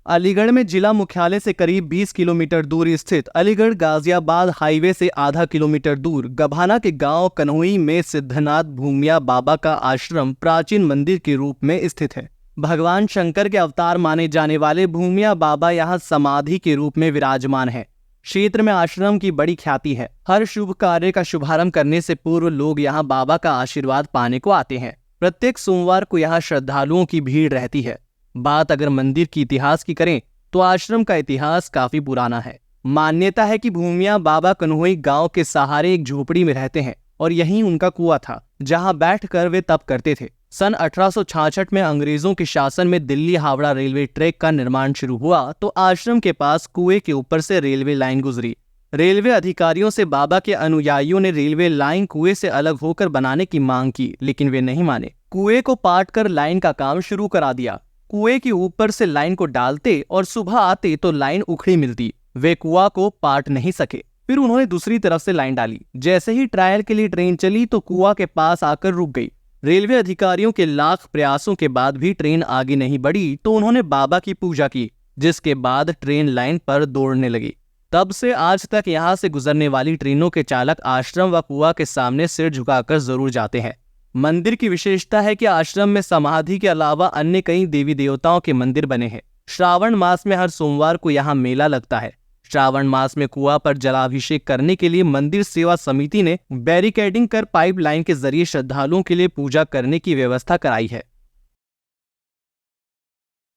अलीगढ़ में जिला मुख्यालय से करीब 20 किलोमीटर दूर स्थित अलीगढ़ गाजियाबाद हाईवे से आधा किलोमीटर दूर गभाना के गांव कन्हुई में सिद्धनाथ भूमिया बाबा का आश्रम प्राचीन मंदिर के रूप में स्थित है। भगवान शंकर के अवतार माने जाने वाले भूमिया बाबा यहाँ समाधि के रूप में विराजमान है। क्षेत्र में आश्रम की बड़ी ख्याति है। हर शुभ कार्य का शुभारंभ करने से पूर्व लोग यहाँ बाबा का आशीर्वाद पाने को आते हैं। प्रत्येक सोमवार को यहाँ श्रद्धालुओं की भीड़ रहती है। बात अगर मंदिर की इतिहास की करें तो आश्रम का इतिहास काफी पुराना है। मान्यता है कि भूमिया बाबा कन्हुई गांव के सहारे एक झोपड़ी में रहते हैं और यहीं उनका कुआं था जहां बैठकर वे तप करते थे। सन 1866 में अंग्रेजों के शासन में दिल्ली हावड़ा रेलवे ट्रैक का निर्माण शुरू हुआ तो आश्रम के पास कुएं के ऊपर से रेलवे लाइन गुजरी। रेलवे अधिकारियों से बाबा के अनुयायियों ने रेलवे लाइन कुएं से अलग होकर बनाने की मांग की, लेकिन वे नहीं माने। कुएं को पाट कर लाइन का काम शुरू करा दिया। कुएं के ऊपर से लाइन को डालते और सुबह आते तो लाइन उखड़ी मिलती। वे कुआं को पाट नहीं सके। फिर उन्होंने दूसरी तरफ से लाइन डाली। जैसे ही ट्रायल के लिए ट्रेन चली तो कुआं के पास आकर रुक गई। रेलवे अधिकारियों के लाख प्रयासों के बाद भी ट्रेन आगे नहीं बढ़ी तो उन्होंने बाबा की पूजा की, जिसके बाद ट्रेन लाइन पर दौड़ने लगी। तब से आज तक यहाँ से गुजरने वाली ट्रेनों के चालक आश्रम व कुआं के सामने सिर झुकाकर जरूर जाते हैं। मंदिर की विशेषता है कि आश्रम में समाधि के अलावा अन्य कई देवी देवताओं के मंदिर बने हैं। श्रावण मास में हर सोमवार को यहाँ मेला लगता है। श्रावण मास में कुआं पर जलाभिषेक करने के लिए मंदिर सेवा समिति ने बैरिकेडिंग कर पाइपलाइन के जरिए श्रद्धालुओं के लिए पूजा करने की व्यवस्था कराई है।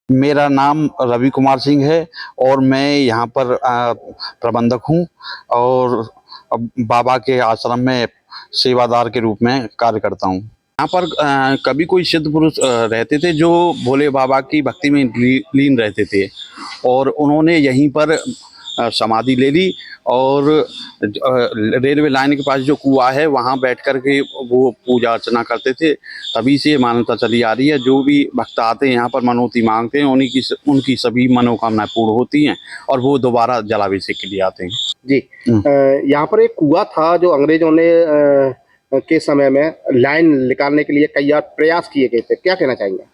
मेरा नाम रवि कुमार सिंह है और मैं यहाँ पर प्रबंधक हूँ और बाबा के आश्रम में सेवादार के रूप में कार्य करता हूँ। यहाँ पर कभी कोई सिद्ध पुरुष रहते थे जो भोले बाबा की भक्ति में लीन रहते थे और उन्होंने यहीं पर समाधि ले ली और रेलवे लाइन के पास जो कुआं है वहाँ बैठ कर के वो पूजा अर्चना करते थे। तभी से मान्यता चली आ रही है। जो भी भक्त आते हैं यहाँ पर मनौती मांगते हैं उनकी सभी मनोकामनाएं पूर्ण होती हैं और वो दोबारा जलाभिषेक के लिए आते हैं। जी, यहाँ पर एक कुआं था जो अंग्रेजों ने के समय में लाइन निकालने के लिए कई प्रयास किए गए थे, क्या कहना चाहेंगे?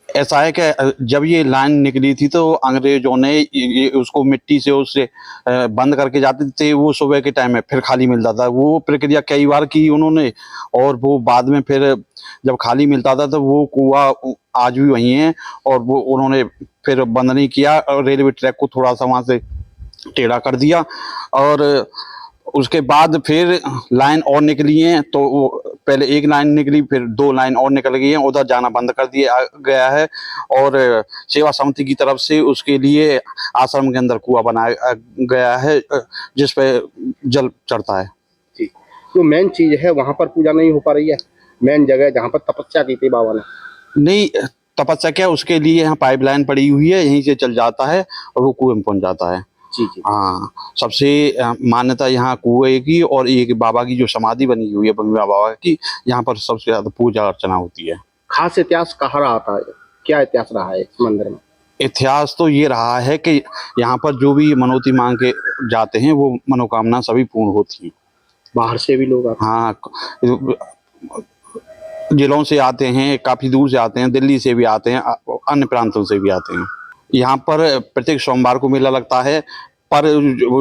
ऐसा है कि जब ये लाइन निकली थी तो अंग्रेजों ने ये उसको मिट्टी से उससे बंद करके जाते थे। वो सुबह के टाइम में फिर खाली मिलता था। वो प्रक्रिया कई बार की उन्होंने और वो बाद में फिर जब खाली मिलता था तो वो कुआं आज भी वहीं है और वो उन्होंने फिर बंद नहीं किया और रेलवे ट्रैक को थोड़ा सा वहाँ से टेढ़ा कर दिया और उसके बाद फिर लाइन और निकली है तो पहले एक लाइन निकली फिर दो लाइन और निकल गई है। उधर जाना बंद कर दिया गया है और सेवा समिति की तरफ से उसके लिए आश्रम के अंदर कुआं बनाया गया है जिस पे जल चढ़ता है। जी, जो मेन चीज है वहाँ पर पूजा नहीं हो पा रही है। मेन जगह जहाँ पर तपस्या की थी बाबा ने, नहीं तपस्या क्या, उसके लिए यहाँ पाइपलाइन पड़ी हुई है, यहीं से चल जाता है और वो कुएं में पहुँच जाता है। जी जी, हाँ, सबसे मान्यता यहाँ कुएं की और एक बाबा की जो समाधि बनी हुई है भूमिया बाबा की, यहाँ पर सबसे ज्यादा पूजा अर्चना होती है। खास इतिहास कहाँ रहा था, क्या इतिहास रहा है इस मंदिर में? इतिहास तो ये रहा है कि यहाँ पर जो भी मनौती मांग के जाते हैं वो मनोकामना सभी पूर्ण होती हैं। बाहर से भी लोग आते हैं? हाँ, जिलों से आते हैं, काफी दूर से आते हैं, दिल्ली से भी आते हैं, अन्य प्रांतों से भी आते हैं। यहाँ पर प्रत्येक सोमवार को मेला लगता है पर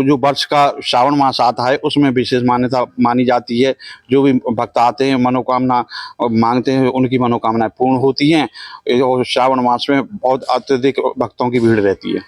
जो वर्ष का श्रावण मास आता है उसमें विशेष मान्यता मानी जाती है। जो भी भक्त आते हैं मनोकामना मांगते हैं उनकी मनोकामनाएं पूर्ण होती हैं और श्रावण मास में बहुत अत्यधिक भक्तों की भीड़ रहती है।